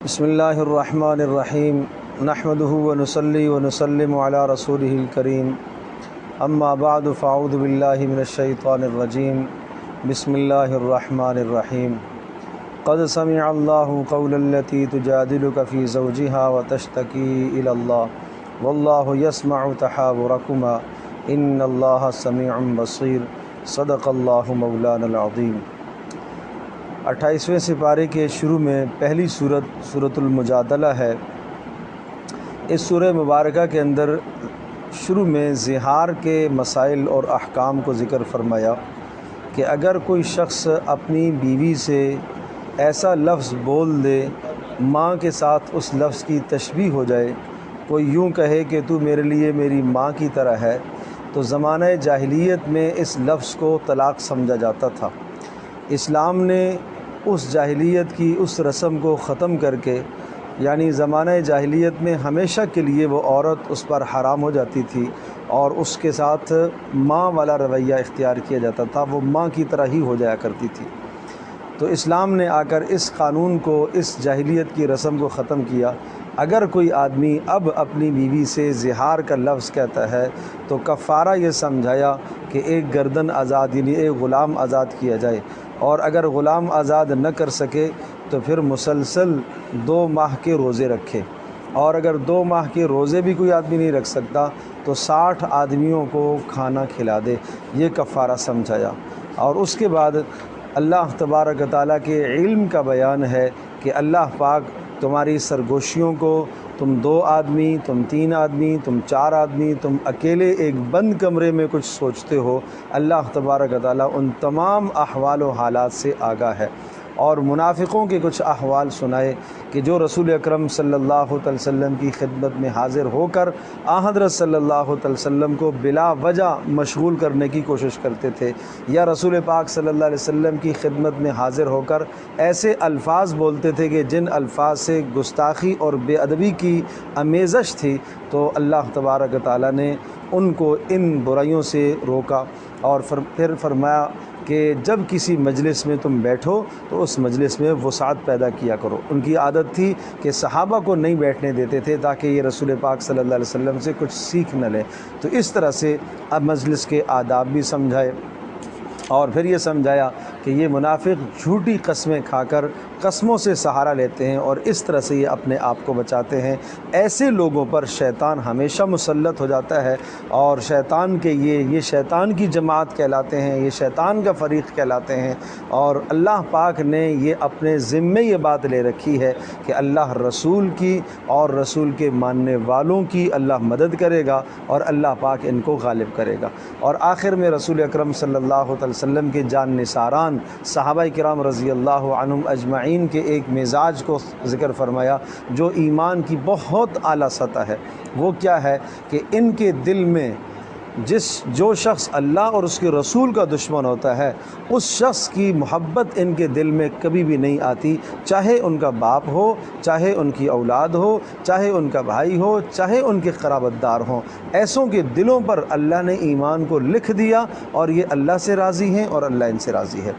بسم اللہ الرحمن الرحیم نحمدہ ونصلی ونسلم علی رسولہ الکریم اما بعد فاعوذ باللہ من الشیطان الرجیم بسم اللہ الرحمن الرحیم قد سمع اللہ قول التی تجادلک فی زوجہا وتشتکی الی اللہ واللہ یسمع تحاورکما ان اللہ سمیع بصیر صدق اللہ مولانا العظیم۔ 28ویں سپارے کے شروع میں پہلی سورۃ المجادلہ ہے۔ اس سورہ مبارکہ کے اندر شروع میں زہار کے مسائل اور احکام کو ذکر فرمایا کہ اگر کوئی شخص اپنی بیوی سے ایسا لفظ بول دے ماں کے ساتھ اس لفظ کی تشبیہ ہو جائے، کوئی یوں کہے کہ تو میرے لیے میری ماں کی طرح ہے، تو زمانہ جاہلیت میں اس لفظ کو طلاق سمجھا جاتا تھا۔ اسلام نے اس جاہلیت کی اس رسم کو ختم کر کے، یعنی زمانہ جاہلیت میں ہمیشہ کے لیے وہ عورت اس پر حرام ہو جاتی تھی اور اس کے ساتھ ماں والا رویہ اختیار کیا جاتا تھا، وہ ماں کی طرح ہی ہو جایا کرتی تھی۔ تو اسلام نے آ کر اس قانون کو، اس جاہلیت کی رسم کو ختم کیا۔ اگر کوئی آدمی اب اپنی بیوی سے زہار کا لفظ کہتا ہے تو کفارہ یہ سمجھایا کہ ایک گردن آزاد، یعنی ایک غلام آزاد کیا جائے، اور اگر غلام آزاد نہ کر سکے تو پھر مسلسل 2 ماہ کے روزے رکھے، اور اگر 2 ماہ کے روزے بھی کوئی آدمی نہیں رکھ سکتا تو 60 آدمیوں کو کھانا کھلا دے، یہ کفارہ سمجھایا۔ اور اس کے بعد اللہ تبارک و تعالیٰ کے علم کا بیان ہے کہ اللہ پاک تمہاری سرگوشیوں کو، تم 2 آدمی، تم 3 آدمی، تم 4 آدمی، تم اکیلے ایک بند کمرے میں کچھ سوچتے ہو، اللہ تبارک و تعالیٰ ان تمام احوال و حالات سے آگاہ ہے۔ اور منافقوں کے کچھ احوال سنائے کہ جو رسول اکرم صلی اللہ علیہ وسلم کی خدمت میں حاضر ہو کر حضرت صلی اللہ علیہ وسلم کو بلا وجہ مشغول کرنے کی کوشش کرتے تھے، یا رسول پاک صلی اللہ علیہ وسلم کی خدمت میں حاضر ہو کر ایسے الفاظ بولتے تھے کہ جن الفاظ سے گستاخی اور بے ادبی کی آمیزش تھی، تو اللہ تبارک و تعالیٰ نے ان کو ان برائیوں سے روکا، اور پھر فرمایا کہ جب کسی مجلس میں تم بیٹھو تو اس مجلس میں وسعت پیدا کیا کرو۔ ان کی عادت تھی کہ صحابہ کو نہیں بیٹھنے دیتے تھے تاکہ یہ رسول پاک صلی اللہ علیہ وسلم سے کچھ سیکھ نہ لیں، تو اس طرح سے اب مجلس کے آداب بھی سمجھائے، اور پھر یہ سمجھایا کہ یہ منافق جھوٹی قسمیں کھا کر قسموں سے سہارا لیتے ہیں اور اس طرح سے یہ اپنے آپ کو بچاتے ہیں۔ ایسے لوگوں پر شیطان ہمیشہ مسلط ہو جاتا ہے، اور شیطان کے یہ شیطان کی جماعت کہلاتے ہیں، یہ شیطان کا فریق کہلاتے ہیں، اور اللہ پاک نے یہ اپنے ذمے یہ بات لے رکھی ہے کہ اللہ رسول کی اور رسول کے ماننے والوں کی اللہ مدد کرے گا، اور اللہ پاک ان کو غالب کرے گا۔ اور آخر میں رسول اکرم صلی اللہ علیہ وسلم کے جان نثاران صحابہ کرام رضی اللہ عنہم اجمعین کے ایک مزاج کو ذکر فرمایا جو ایمان کی بہت اعلیٰ سطح ہے۔ وہ کیا ہے کہ ان کے دل میں جو شخص اللہ اور اس کے رسول کا دشمن ہوتا ہے، اس شخص کی محبت ان کے دل میں کبھی بھی نہیں آتی، چاہے ان کا باپ ہو، چاہے ان کی اولاد ہو، چاہے ان کا بھائی ہو، چاہے ان کے قرابت دار ہوں۔ ایسوں کے دلوں پر اللہ نے ایمان کو لکھ دیا، اور یہ اللہ سے راضی ہیں اور اللہ ان سے راضی ہے۔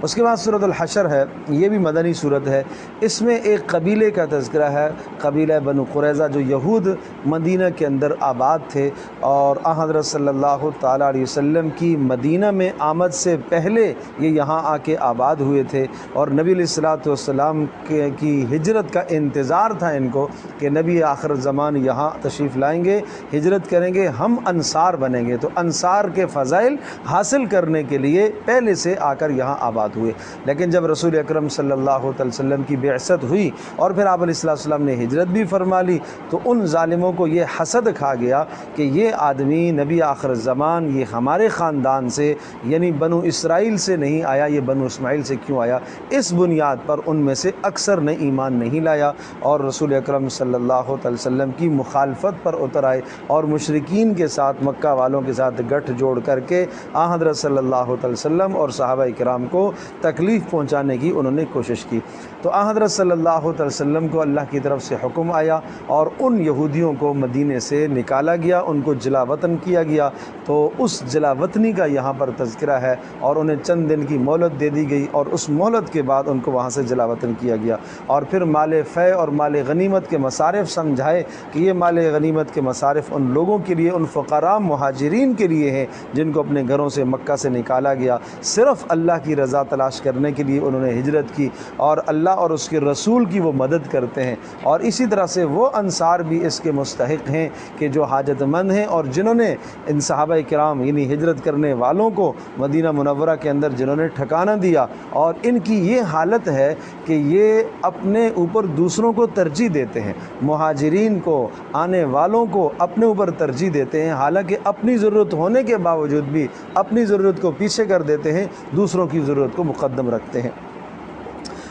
اس کے بعد سورۃ الحشر ہے، یہ بھی مدنی سورت ہے۔ اس میں ایک قبیلے کا تذکرہ ہے، قبیلہ بنو قریظہ، جو یہود مدینہ کے اندر آباد تھے، اور حضرت صلی اللہ تعالیٰ علیہ وسلم کی مدینہ میں آمد سے پہلے یہ یہاں آ کے آباد ہوئے تھے، اور نبی علیہ الصلوۃ والسلام کی ہجرت کا انتظار تھا ان کو کہ نبی آخر زمان یہاں تشریف لائیں گے، ہجرت کریں گے، ہم انصار بنیں گے۔ تو انصار کے فضائل حاصل کرنے کے لیے پہلے سے آ کر یہاں آباد ہوئے، لیکن جب رسول اکرم صلی اللہ علیہ وسلم کی بعثت ہوئی اور پھر آپ علیہ السلام نے ہجرت بھی فرما لی، تو ان ظالموں کو یہ حسد کھا گیا کہ یہ آدمی نبی آخر زمان یہ ہمارے خاندان سے، یعنی بنو اسرائیل سے نہیں آیا، یہ بنو اسماعیل سے کیوں آیا؟ اس بنیاد پر ان میں سے اکثر نے ایمان نہیں لایا، اور رسول اکرم صلی اللہ علیہ وسلم کی مخالفت پر اتر آئے، اور مشرکین کے ساتھ، مکہ والوں کے ساتھ گٹھ جوڑ کر کے حضرت صلی اللہ علیہ وسلم اور صحابہ کرام کو تکلیف پہنچانے کی انہوں نے کوشش کی۔ تو حضرت صلی اللہ علیہ وسلم کو اللہ کی طرف سے حکم آیا اور ان یہودیوں کو مدینے سے نکالا گیا، ان کو جلا وطن کیا گیا۔ تو اس جلا وطنی کا یہاں پر تذکرہ ہے اور انہیں چند دن کی مہلت دے دی گئی، اور اس مہلت کے بعد ان کو وہاں سے جلا وطن کیا گیا، اور پھر مال فے اور مال غنیمت کے مصارف سمجھائے کہ یہ مال غنیمت کے مصارف ان لوگوں کے لیے، ان فقراء مہاجرین کے لیے ہیں جن کو اپنے گھروں سے مکہ سے نکالا گیا، صرف اللہ کی رضا تلاش کرنے کے لیے انہوں نے ہجرت کی، اور اللہ اور اس کے رسول کی وہ مدد کرتے ہیں۔ اور اسی طرح سے وہ انصار بھی اس کے مستحق ہیں کہ جو حاجت مند ہیں، اور جنہوں نے ان صحابہ کرام یعنی ہجرت کرنے والوں کو مدینہ منورہ کے اندر جنہوں نے ٹھکانہ دیا، اور ان کی یہ حالت ہے کہ یہ اپنے اوپر دوسروں کو ترجیح دیتے ہیں، مہاجرین کو، آنے والوں کو اپنے اوپر ترجیح دیتے ہیں، حالانکہ اپنی ضرورت ہونے کے باوجود بھی اپنی ضرورت کو پیچھے کر دیتے ہیں، دوسروں کی ضرورت کو مقدم رکھتے ہیں۔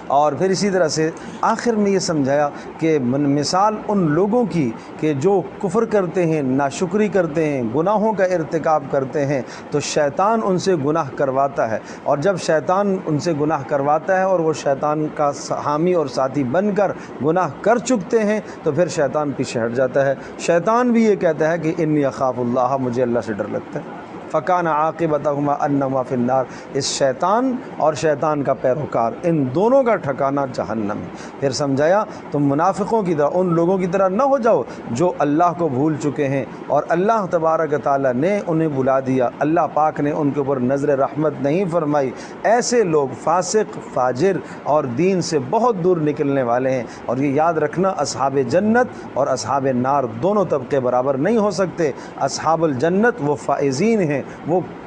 اور پھر اسی طرح سے آخر میں یہ سمجھایا کہ مثال ان لوگوں کی کہ جو کفر کرتے ہیں، ناشکری کرتے ہیں، گناہوں کا ارتکاب کرتے ہیں، تو شیطان ان سے گناہ کرواتا ہے، اور جب شیطان ان سے گناہ کرواتا ہے اور وہ شیطان کا حامی اور ساتھی بن کر گناہ کر چکتے ہیں، تو پھر شیطان پیچھے ہٹ جاتا ہے۔ شیطان بھی یہ کہتا ہے کہ انی اخاف اللہ، مجھے اللہ سے ڈر لگتا ہے۔ فکان عاقبتہما انہما فی النار، اس شیطان اور شیطان کا پیروکار ان دونوں کا ٹھکانہ جہنم ہے۔ پھر سمجھایا تم منافقوں کی طرح، ان لوگوں کی طرح نہ ہو جاؤ جو اللہ کو بھول چکے ہیں، اور اللہ تبارک تعالیٰ نے انہیں بلا دیا، اللہ پاک نے ان کے اوپر نظر رحمت نہیں فرمائی۔ ایسے لوگ فاسق، فاجر اور دین سے بہت دور نکلنے والے ہیں، اور یہ یاد رکھنا اصحاب جنت اور اصحاب نار دونوں طبقے برابر نہیں ہو سکتے۔ اصحاب الجنت وہ فائزین ہیں،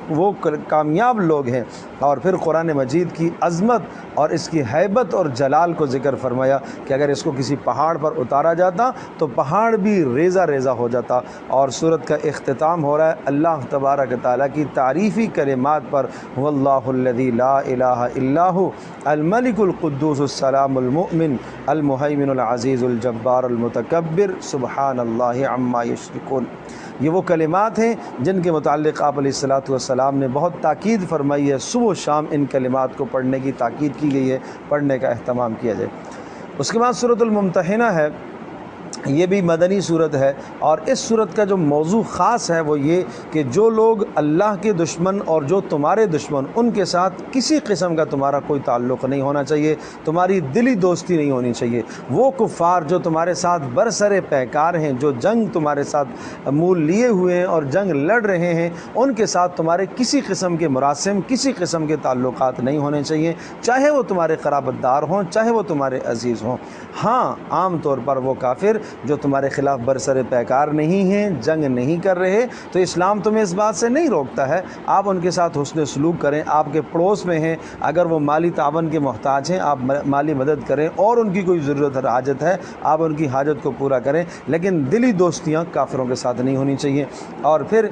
وہ کامیاب لوگ ہیں۔ اور پھر قرآن مجید کی عظمت اور اس کی ہیبت اور جلال کو ذکر فرمایا کہ اگر اس کو کسی پہاڑ پر اتارا جاتا تو پہاڑ بھی ریزہ ریزہ ہو جاتا۔ اور سورت کا اختتام ہو رہا ہے اللہ تبارک تعالیٰ کی تعریفی کلمات پر، واللہ الذی لا الہ الا ھو الملک القدوس السلام المؤمن المہیمن العزیز الجبار المتکبر سبحان اللہ عما یشرکون۔ یہ وہ کلمات ہیں جن کے متعلق آپ علیہ الصلوۃ والسلام نے بہت تاکید فرمائی ہے، صبح و شام ان کلمات کو پڑھنے کی تاکید کی گئی ہے، پڑھنے کا اہتمام کیا جائے۔ اس کے بعد سورۃ الممتحنہ ہے، یہ بھی مدنی صورت ہے، اور اس صورت کا جو موضوع خاص ہے وہ یہ کہ جو لوگ اللہ کے دشمن اور جو تمہارے دشمن، ان کے ساتھ کسی قسم کا تمہارا کوئی تعلق نہیں ہونا چاہیے، تمہاری دلی دوستی نہیں ہونی چاہیے۔ وہ کفار جو تمہارے ساتھ برسر پیکار ہیں، جو جنگ تمہارے ساتھ مول لیے ہوئے ہیں اور جنگ لڑ رہے ہیں، ان کے ساتھ تمہارے کسی قسم کے مراسم، کسی قسم کے تعلقات نہیں ہونے چاہیے، چاہے وہ تمہارے قرابت دار ہوں، چاہے وہ تمہارے عزیز ہوں۔ ہاں، عام طور پر وہ کافر جو تمہارے خلاف برسر پیکار نہیں ہیں، جنگ نہیں کر رہے، تو اسلام تمہیں اس بات سے نہیں روکتا ہے، آپ ان کے ساتھ حسن سلوک کریں، آپ کے پڑوس میں ہیں، اگر وہ مالی تعاون کے محتاج ہیں آپ مالی مدد کریں، اور ان کی کوئی ضرورت اور حاجت ہے آپ ان کی حاجت کو پورا کریں، لیکن دلی دوستیاں کافروں کے ساتھ نہیں ہونی چاہیے۔ اور پھر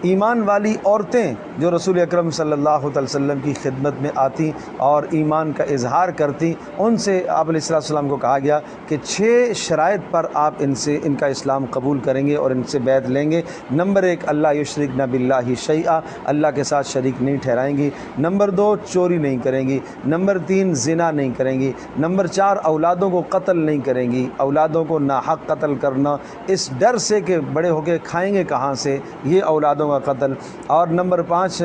ایمان والی عورتیں جو رسول اکرم صلی اللہ علیہ وسلم کی خدمت میں آتی اور ایمان کا اظہار کرتی، ان سے آپ علیہ السلام کو کہا گیا کہ 6 شرائط پر آپ ان کا اسلام قبول کریں گے اور ان سے بیعت لیں گے۔ نمبر 1، اللہ یشرکن باللہ شیئا، اللہ کے ساتھ شریک نہیں ٹھہرائیں گی۔ نمبر 2، چوری نہیں کریں گی۔ نمبر 3، زنا نہیں کریں گی۔ نمبر 4، اولادوں کو قتل نہیں کریں گی، اولادوں کو ناحق قتل کرنا اس ڈر سے کہ بڑے ہو کے کھائیں گے کہاں سے، یہ اولادوں کا قتل۔ اور نمبر 5،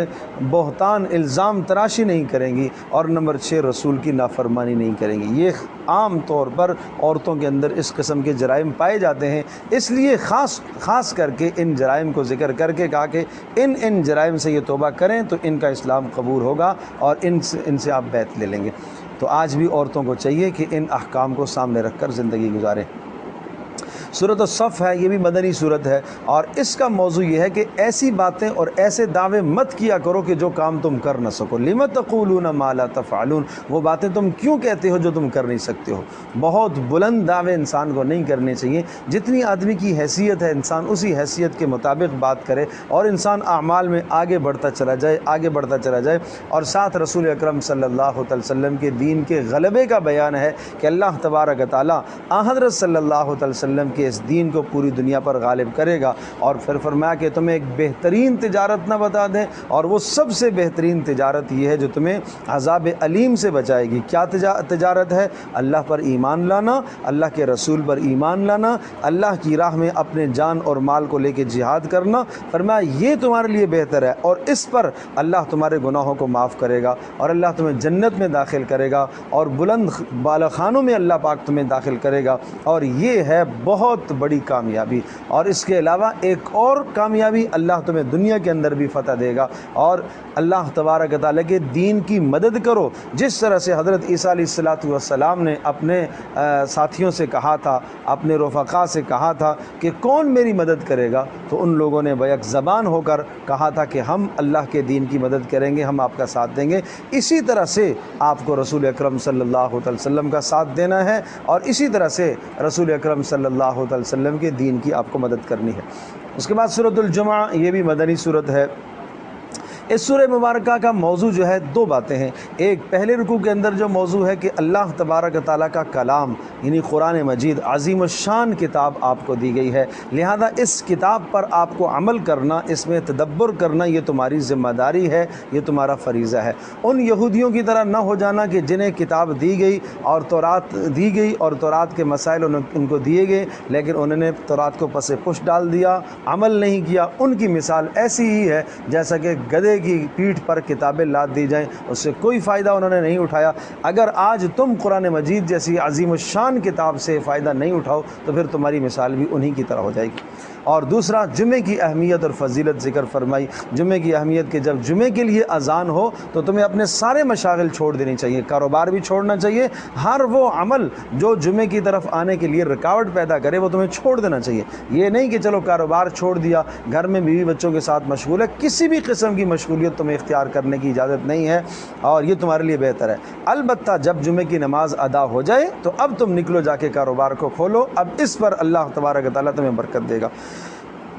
بہتان الزام تراشی نہیں کریں گی۔ اور نمبر 6، رسول کی نافرمانی نہیں کریں گی۔ یہ عام طور پر عورتوں کے اندر اس قسم کے جرائم پائے جاتے ہیں، اس لیے خاص کر کے ان جرائم کو ذکر کر کے کہا کہ ان جرائم سے یہ توبہ کریں تو ان کا اسلام قبول ہوگا اور ان سے آپ بیعت لے لیں گے۔ تو آج بھی عورتوں کو چاہیے کہ ان احکام کو سامنے رکھ کر زندگی گزاریں۔ سورۃ الصف ہے، یہ بھی مدنی صورت ہے، اور اس کا موضوع یہ ہے کہ ایسی باتیں اور ایسے دعوے مت کیا کرو کہ جو کام تم کر نہ سکو۔ لم تقولون ما لا تفعلون، وہ باتیں تم کیوں کہتے ہو جو تم کر نہیں سکتے ہو۔ بہت بلند دعوے انسان کو نہیں کرنے چاہیے، جتنی آدمی کی حیثیت ہے انسان اسی حیثیت کے مطابق بات کرے، اور انسان اعمال میں آگے بڑھتا چلا جائے۔ اور ساتھ رسول اکرم صلی اللہ علیہ وسلم کے دین کے غلبے کا بیان ہے کہ اللہ تبارک تعالیٰ حضرت صلی اللہ علیہ وسلم کے کہ اس دین کو پوری دنیا پر غالب کرے گا۔ اور پھر فرمایا کہ تمہیں ایک بہترین تجارت نہ بتا دیں، اور وہ سب سے بہترین تجارت یہ ہے جو تمہیں عذاب علیم سے بچائے گی۔ کیا تجارت ہے؟ اللہ پر ایمان لانا، اللہ کے رسول پر ایمان لانا، اللہ کی راہ میں اپنے جان اور مال کو لے کے جہاد کرنا۔ فرمایا یہ تمہارے لیے بہتر ہے، اور اس پر اللہ تمہارے گناہوں کو معاف کرے گا، اور اللہ تمہیں جنت میں داخل کرے گا، اور بلند بالا خانوں میں اللہ پاک تمہیں داخل کرے گا، اور یہ ہے بہت بڑی کامیابی۔ اور اس کے علاوہ ایک اور کامیابی، اللہ تمہیں دنیا کے اندر بھی فتح دے گا، اور اللہ تبارک و تعالیٰ کے دین کی مدد کرو۔ جس طرح سے حضرت عیسیٰ علیہ السلام نے اپنے ساتھیوں سے کہا تھا، اپنے رفقا سے کہا تھا کہ کون میری مدد کرے گا، تو ان لوگوں نے بیک زبان ہو کر کہا تھا کہ ہم اللہ کے دین کی مدد کریں گے، ہم آپ کا ساتھ دیں گے۔ اسی طرح سے آپ کو رسول اکرم صلی اللہ علیہ وسلم کا ساتھ دینا ہے، اور اسی طرح سے رسول اکرم صلی اللہ علیہ وسلم کے دین کی آپ کو مدد کرنی ہے۔ اس کے بعد سورۃ الجمعہ، یہ بھی مدنی سورت ہے۔ اس سورہ مبارکہ کا موضوع جو ہے دو باتیں ہیں۔ ایک پہلے رکوع کے اندر جو موضوع ہے کہ اللہ تبارک و تعالیٰ کا کلام یعنی قرآن مجید عظیم الشان کتاب آپ کو دی گئی ہے، لہذا اس کتاب پر آپ کو عمل کرنا، اس میں تدبر کرنا، یہ تمہاری ذمہ داری ہے، یہ تمہارا فریضہ ہے۔ ان یہودیوں کی طرح نہ ہو جانا کہ جنہیں کتاب دی گئی اور تورات دی گئی اور تورات کے مسائل ان کو دیے گئے، لیکن انہوں نے تورات کو پس پش ڈال دیا، عمل نہیں کیا۔ ان کی مثال ایسی ہی ہے جیسا کہ گدھے کی پیٹھ پر کتابیں لاد دی جائیں، اس سے کوئی فائدہ انہوں نے نہیں اٹھایا۔ اگر آج تم قرآن مجید جیسی عظیم الشان کتاب سے فائدہ نہیں اٹھاؤ تو پھر تمہاری مثال بھی انہی کی طرح ہو جائے گی۔ اور دوسرا، جمعے کی اہمیت اور فضیلت ذکر فرمائی۔ جمعے کی اہمیت کہ جب جمعے کے لیے اذان ہو تو تمہیں اپنے سارے مشاغل چھوڑ دینی چاہیے، کاروبار بھی چھوڑنا چاہیے، ہر وہ عمل جو جمعے کی طرف آنے کے لیے رکاوٹ پیدا کرے وہ تمہیں چھوڑ دینا چاہیے۔ یہ نہیں کہ چلو کاروبار چھوڑ دیا، گھر میں بیوی بچوں کے ساتھ مشغول ہے، کسی بھی قسم کی مشغولیت تمہیں اختیار کرنے کی اجازت نہیں ہے، اور یہ تمہارے لیے بہتر ہے۔ البتہ جب جمعے کی نماز ادا ہو جائے تو اب تم نکلو، جا کے کاروبار کو کھولو، اب اس پر اللہ تبارک و تعالیٰ تمہیں برکت دے گا۔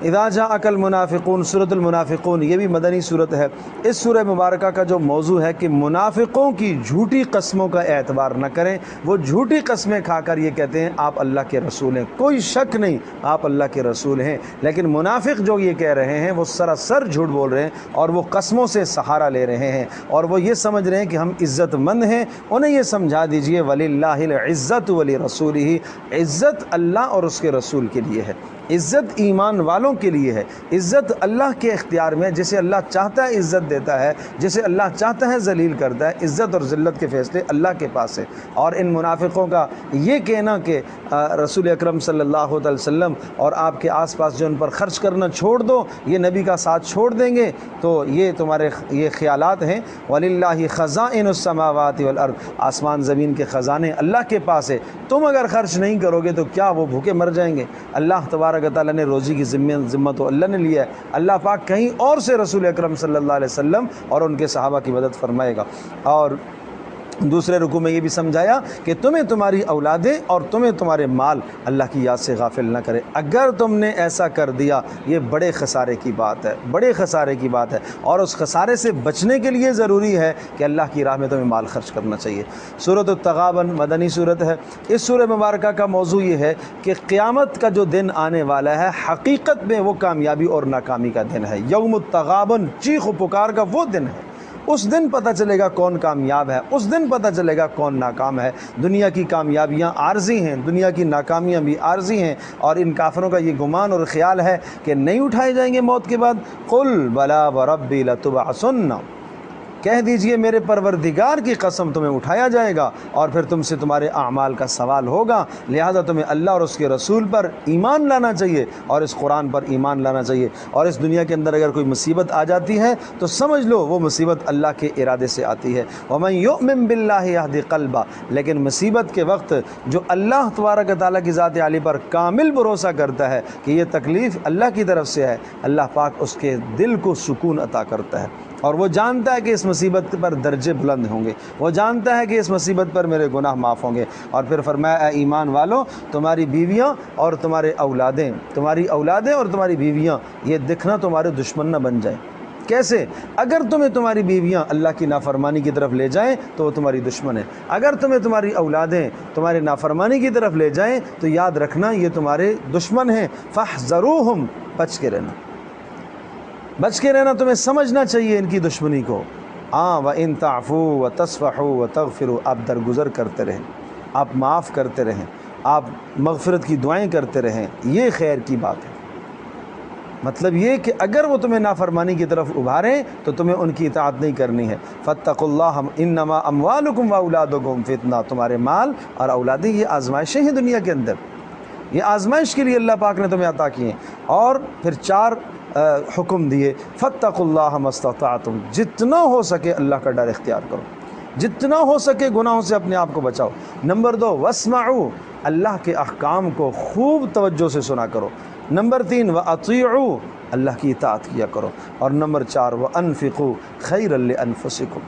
اذا جاءک المنافقون، سورۃ المنافقون، یہ بھی مدنی صورت ہے۔ اس سورہ مبارکہ کا جو موضوع ہے کہ منافقوں کی جھوٹی قسموں کا اعتبار نہ کریں۔ وہ جھوٹی قسمیں کھا کر یہ کہتے ہیں آپ اللہ کے رسول ہیں، کوئی شک نہیں آپ اللہ کے رسول ہیں، لیکن منافق جو یہ کہہ رہے ہیں وہ سراسر جھوٹ بول رہے ہیں، اور وہ قسموں سے سہارا لے رہے ہیں، اور وہ یہ سمجھ رہے ہیں کہ ہم عزت مند ہیں۔ انہیں یہ سمجھا دیجئے وَلِلَّهِ الْعِزَّةُ وَلِرَسُولِهِ، عزت اللہ اور اس کے رسول کے لیے ہے، عزت ایمان والوں کے لیے ہے، عزت اللہ کے اختیار میں، جسے اللہ چاہتا ہے عزت دیتا ہے، جسے اللہ چاہتا ہے ذلیل کرتا ہے۔ عزت اور ذلت کے فیصلے اللہ کے پاس ہے۔ اور ان منافقوں کا یہ کہنا کہ رسول اکرم صلی اللہ علیہ وسلم اور آپ کے آس پاس جو ان پر خرچ کرنا چھوڑ دو، یہ نبی کا ساتھ چھوڑ دیں گے، تو یہ تمہارے یہ خیالات ہیں۔ وَلِلَّهِ خَزَائِنُ السَّمَاوَاتِ وَالْأَرْضِ، آسمان زمین کے خزانے اللہ کے پاس ہے، تم اگر خرچ نہیں کرو گے تو کیا وہ بھوکے مر جائیں گے؟ اللہ تبارک تعالیٰ نے روزی کی ذمہ تو اللہ نے لیا ہے، اللہ پاک کہیں اور سے رسول اکرم صلی اللہ علیہ وسلم اور ان کے صحابہ کی مدد فرمائے گا۔ اور دوسرے رکوع میں یہ بھی سمجھایا کہ تمہیں تمہاری اولادیں اور تمہیں تمہارے مال اللہ کی یاد سے غافل نہ کرے۔ اگر تم نے ایسا کر دیا یہ بڑے خسارے کی بات ہے، بڑے خسارے کی بات ہے، اور اس خسارے سے بچنے کے لیے ضروری ہے کہ اللہ کی راہ میں تمہیں مال خرچ کرنا چاہیے۔ سورۃ التغابن مدنی صورت ہے۔ اس سورہ مبارکہ کا موضوع یہ ہے کہ قیامت کا جو دن آنے والا ہے حقیقت میں وہ کامیابی اور ناکامی کا دن ہے۔ یوم التغابن، چیخ و پکار کا وہ دن ہے۔ اس دن پتہ چلے گا کون کامیاب ہے، اس دن پتہ چلے گا کون ناکام ہے۔ دنیا کی کامیابیاں عارضی ہیں، دنیا کی ناکامیاں بھی عارضی ہیں، اور ان کافروں کا یہ گمان اور خیال ہے کہ نہیں اٹھائے جائیں گے موت کے بعد۔ قل بلا وربی لتبعثن، کہہ دیجئے میرے پروردگار کی قسم تمہیں اٹھایا جائے گا، اور پھر تم سے تمہارے اعمال کا سوال ہوگا، لہذا تمہیں اللہ اور اس کے رسول پر ایمان لانا چاہیے، اور اس قرآن پر ایمان لانا چاہیے۔ اور اس دنیا کے اندر اگر کوئی مصیبت آ جاتی ہے تو سمجھ لو وہ مصیبت اللہ کے ارادے سے آتی ہے۔ وَمَن يُؤْمِن بِاللَّهِ يَهْدِ قَلْبَهُ، لیکن مصیبت کے وقت جو اللہ تبارک و تعالیٰ کی ذات عالی پر کامل بھروسہ کرتا ہے کہ یہ تکلیف اللہ کی طرف سے ہے، اللہ پاک اس کے دل کو سکون عطا کرتا ہے، اور وہ جانتا ہے کہ اس مصیبت پر درجے بلند ہوں گے، وہ جانتا ہے کہ اس مصیبت پر میرے گناہ معاف ہوں گے۔ اور پھر فرمایا اے ایمان والو، تمہاری بیویاں اور تمہاری اولادیں اور تمہاری بیویاں یہ دکھنا تمہارے دشمن نہ بن جائیں، کیسے؟ اگر تمہیں تمہاری بیویاں اللہ کی نافرمانی کی طرف لے جائیں تو وہ تمہاری دشمن ہے، اگر تمہیں تمہاری اولادیں تمہارے نافرمانی کی طرف لے جائیں تو یاد رکھنا یہ تمہارے دشمن ہیں، فاحذروہم، بچ کے رہنا، بچ کے رہنا، تمہیں سمجھنا چاہیے ان کی دشمنی کو۔ وَإِن تَعْفُوا وَتَصْفَحُوا وَتَغْفِرُوا، آپ درگزر کرتے رہیں، آپ معاف کرتے رہیں، آپ مغفرت کی دعائیں کرتے رہیں، یہ خیر کی بات ہے۔ مطلب یہ کہ اگر وہ تمہیں نافرمانی کی طرف ابھاریں تو تمہیں ان کی اطاعت نہیں کرنی ہے۔ فَاتَّقُوا اللَّهَ إِنَّمَا أَمْوَالُكُمْ وَأَوْلَادُكُمْ فِتْنَةٌ، تمہارے مال اور اولادیں یہ آزمائشیں ہیں دنیا کے اندر، یہ آزمائش کے لیے اللہ پاک نے تمہیں عطا کیے ہیں۔ اور پھر 4 حکم دیے، فَاتَّقُوا اللَّهَ مَا اسْتَطَعْتُمْ، جتنا ہو سکے اللہ کا ڈر اختیار کرو، جتنا ہو سکے گناہوں سے اپنے آپ کو بچاؤ۔ نمبر 2، وَاسْمَعُوا، اللہ کے احکام کو خوب توجہ سے سنا کرو۔ نمبر 3، وَأَطِيعُوا، اللہ کی اطاعت کیا کرو۔ اور نمبر 4، وَأَنفِقُوا خَيْرًا لِأَنفُسِكُمْ،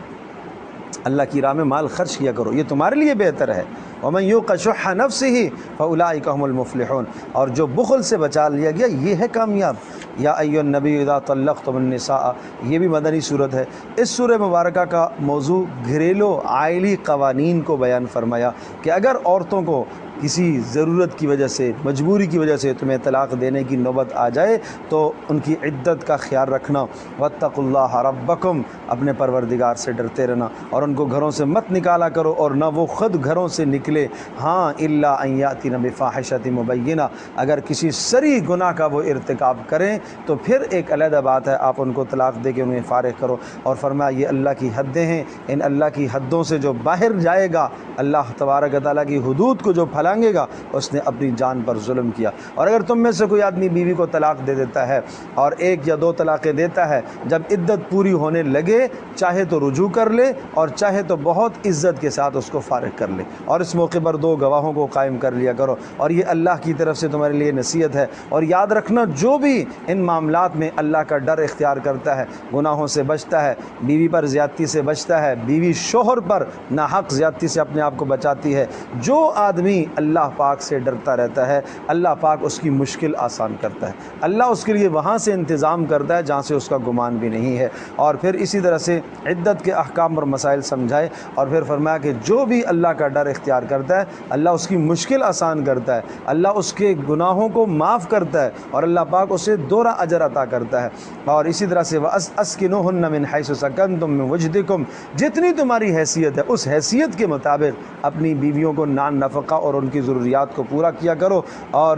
اللہ کی راہ میں مال خرچ کیا کرو، یہ تمہارے لیے بہتر ہے۔ وَمَن يُوقَ شُحَّ نَفْسِهِ فَأُولَٰئِكَ هُمُ الْمُفْلِحُونَ، اور جو بخل سے بچا لیا گیا یہ ہے کامیاب۔ یا ایھا النبی اذا طلقتم النساء، یہ بھی مدنی صورت ہے۔ اس سورہ مبارکہ کا موضوع گھریلو عائلی قوانین کو بیان فرمایا کہ اگر عورتوں کو کسی ضرورت کی وجہ سے، مجبوری کی وجہ سے تمہیں طلاق دینے کی نوبت آ جائے تو ان کی عدت کا خیال رکھنا۔ واتقوا اللہ ربکم، اپنے پروردگار سے ڈرتے رہنا، اور ان کو گھروں سے مت نکالا کرو اور نہ وہ خود گھروں سے نکلے۔ ہاں الا ان یاتین بفاحشۃ مبینہ، اگر کسی صریح گناہ کا وہ ارتکاب کریں تو پھر ایک علیحدہ بات ہے، آپ ان کو طلاق دے کے انہیں فارغ کرو۔ اور فرمایا یہ اللہ کی حدیں ہیں، ان اللہ کی حدوں سے جو باہر جائے گا، اللہ تبارک و تعالیٰ کی حدود کو جو پھلانگے گا، اس نے اپنی جان پر ظلم کیا۔ اور اگر تم میں سے کوئی آدمی بیوی کو طلاق دے دیتا ہے اور 1 یا 2 طلاقیں دیتا ہے، جب عدت پوری ہونے لگے چاہے تو رجوع کر لے اور چاہے تو بہت عزت کے ساتھ اس کو فارغ کر لے، اور اس موقع پر 2 گواہوں کو قائم کر لیا کرو۔ اور یہ اللہ کی طرف سے تمہارے لیے نصیحت ہے۔ اور یاد رکھنا جو بھی ان معاملات میں اللہ کا ڈر اختیار کرتا ہے، گناہوں سے بچتا ہے، بیوی پر زیادتی سے بچتا ہے، بیوی شوہر پر ناحق زیادتی سے اپنے آپ کو بچاتی ہے، جو آدمی اللہ پاک سے ڈرتا رہتا ہے، اللہ پاک اس کی مشکل آسان کرتا ہے، اللہ اس کے لیے وہاں سے انتظام کرتا ہے جہاں سے اس کا گمان بھی نہیں ہے۔ اور پھر اسی طرح سے عدت کے احکام اور مسائل سمجھائے، اور پھر فرمایا کہ جو بھی اللہ کا ڈر اختیار کرتا ہے اللہ اس کی مشکل آسان کرتا ہے، اللہ اس کے گناہوں کو معاف کرتا ہے، اور اللہ پاک اسے 2 اجر عطا کرتا ہے۔ اور اسی طرح سے وَأَسْكِنُوهُنَّ مِنْ حَيْثُ سَكَنْتُم مِّن وَجْدِكُمْ، جتنی تمہاری حیثیت ہے اس حیثیت کے مطابق اپنی بیویوں کو نفقہ اور ان کی ضروریات کو پورا کیا کرو۔ اور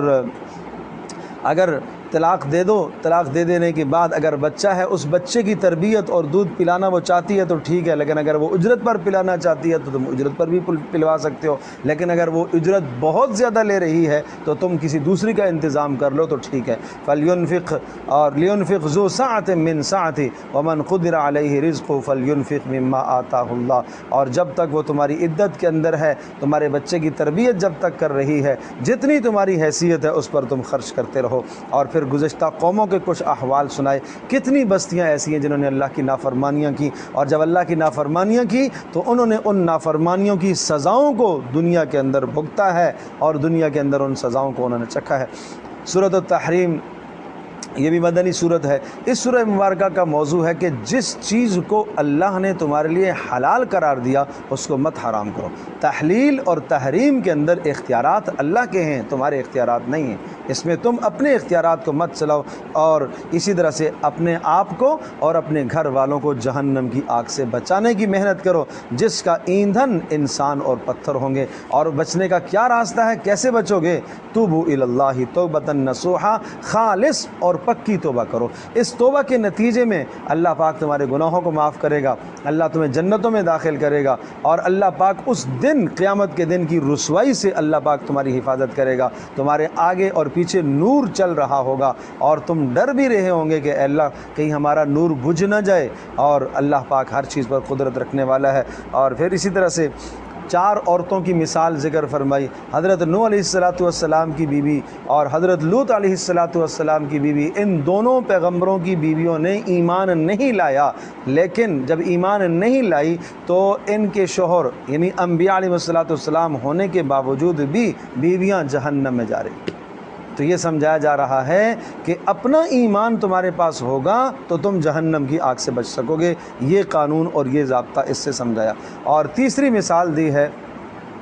اگر طلاق دے دو، طلاق دے دینے کے بعد اگر بچہ ہے اس بچے کی تربیت اور دودھ پلانا وہ چاہتی ہے تو ٹھیک ہے، لیکن اگر وہ اجرت پر پلانا چاہتی ہے تو تم اجرت پر بھی پلوا سکتے ہو، لیکن اگر وہ اجرت بہت زیادہ لے رہی ہے تو تم کسی دوسری کا انتظام کر لو تو ٹھیک ہے۔ فَلْيُنْفِقْ، اور لِيُنْفِقْ ذُو سَعَةٍ مِّن سَعَتِهِ وَمَنْ قُدِرَ عَلَيْهِ رِزْقُهُ فَلْيُنْفِقْ مِمَّا آتَاهُ اللَّهُ، اور جب تک وہ تمہاری عدت کے اندر ہے، تمہارے بچے کی تربیت جب تک کر رہی ہے، جتنی تمہاری حیثیت ہے اس پر تم خرچ کرتے رہو۔ اور پھر گزشتہ قوموں کے کچھ احوال سنائے، کتنی بستیاں ایسی ہیں جنہوں نے اللہ کی نافرمانیاں کی، اور جب اللہ کی نافرمانیاں کی تو انہوں نے ان نافرمانیوں کی سزاؤں کو دنیا کے اندر بھگتا ہے، اور دنیا کے اندر ان سزاؤں کو انہوں نے چکھا ہے۔ سورۃ التحریم یہ بھی مدنی صورت ہے۔ اس سورہ مبارکہ کا موضوع ہے کہ جس چیز کو اللہ نے تمہارے لیے حلال قرار دیا اس کو مت حرام کرو۔ تحلیل اور تحریم کے اندر اختیارات اللہ کے ہیں، تمہارے اختیارات نہیں ہیں، اس میں تم اپنے اختیارات کو مت چلاؤ، اور اسی طرح سے اپنے آپ کو اور اپنے گھر والوں کو جہنم کی آگ سے بچانے کی محنت کرو، جس کا ایندھن انسان اور پتھر ہوں گے۔ اور بچنے کا کیا راستہ ہے، کیسے بچو گے؟ توبوا الی اللہ توبۃ نصوحا، خالص اور پکی توبہ کرو۔ اس توبہ کے نتیجے میں اللہ پاک تمہارے گناہوں کو معاف کرے گا، اللہ تمہیں جنتوں میں داخل کرے گا، اور اللہ پاک اس دن قیامت کے دن کی رسوائی سے اللہ پاک تمہاری حفاظت کرے گا۔ تمہارے آگے اور پیچھے نور چل رہا ہوگا، اور تم ڈر بھی رہے ہوں گے کہ اے اللہ کہیں ہمارا نور بجھ نہ جائے، اور اللہ پاک ہر چیز پر قدرت رکھنے والا ہے۔ اور پھر اسی طرح سے 4 عورتوں کی مثال ذکر فرمائی، حضرت نوح علیہ السلام کی بیوی اور حضرت لوط علیہ السلام کی بیوی، ان دونوں پیغمبروں کی بیویوں نے ایمان نہیں لایا، لیکن جب ایمان نہیں لائی تو ان کے شوہر یعنی انبیاء علیہ السلام ہونے کے باوجود بھی بیویاں جہنم میں جا رہی۔ تو یہ سمجھایا جا رہا ہے کہ اپنا ایمان تمہارے پاس ہوگا تو تم جہنم کی آگ سے بچ سکو گے۔ یہ قانون اور یہ ضابطہ اس سے سمجھایا۔ اور تیسری مثال دی ہے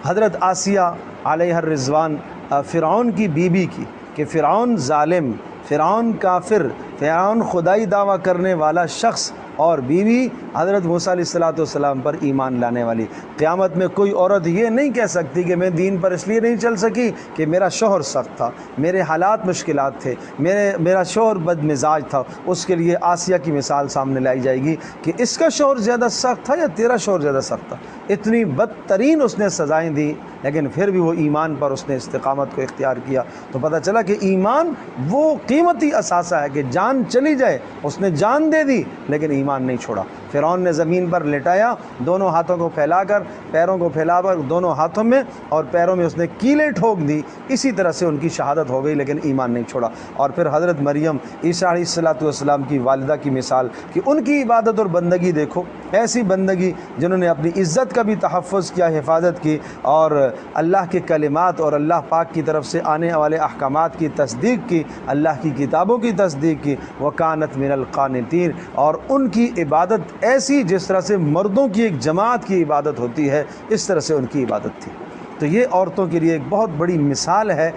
حضرت آسیہ علیہ الرضوان فرعون کی بیوی کی، کہ فرعون ظالم، فرعون کافر، فرعون خدائی دعویٰ کرنے والا شخص، اور بیوی حضرت موسیٰ علیہ السلام پر ایمان لانے والی۔ قیامت میں کوئی عورت یہ نہیں کہہ سکتی کہ میں دین پر اس لیے نہیں چل سکی کہ میرا شوہر سخت تھا، میرے حالات مشکلات تھے، میرا شوہر بد مزاج تھا۔ اس کے لیے آسیہ کی مثال سامنے لائی جائے گی کہ اس کا شوہر زیادہ سخت تھا یا تیرا شوہر زیادہ سخت تھا۔ اتنی بدترین اس نے سزائیں دی، لیکن پھر بھی وہ ایمان پر اس نے استقامت کو اختیار کیا۔ تو پتہ چلا کہ ایمان وہ قیمتی اثاثہ ہے کہ جان چلی جائے، اس نے جان دے دی لیکن ایمان نہیں چھوڑا۔ فرعون نے زمین پر لٹایا، دونوں ہاتھوں کو پھیلا کر، پیروں کو پھیلا کر دونوں ہاتھوں میں اور پیروں میں اس نے کیلیں ٹھوک دی، اسی طرح سے ان کی شہادت ہو گئی لیکن ایمان نہیں چھوڑا۔ اور پھر حضرت مریم عیسیٰ علیہ السلام کی والدہ کی مثال کہ ان کی عبادت اور بندگی دیکھو، ایسی بندگی جنہوں نے اپنی عزت کا بھی تحفظ کیا، حفاظت کی، اور اللہ کے کلمات اور اللہ پاک کی طرف سے آنے والے احکامات کی تصدیق کی، اللہ کی کتابوں کی تصدیق کی۔ وَكَانَتْ مِنَ الْقَانِتِينَ، اور ان کی عبادت ایسی جس طرح سے مردوں کی ایک جماعت کی عبادت ہوتی ہے، اس طرح سے ان کی عبادت تھی۔ تو یہ عورتوں کے لیے ایک بہت بڑی مثال ہے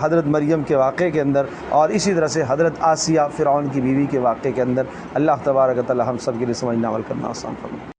حضرت مریم کے واقعے کے اندر، اور اسی طرح سے حضرت آسیہ فرعون کی بیوی کے واقعے کے اندر۔ اللہ تبارک و تعالی ہم سب کے لیے سمجھنا عمل کرنا آسان فرمائے۔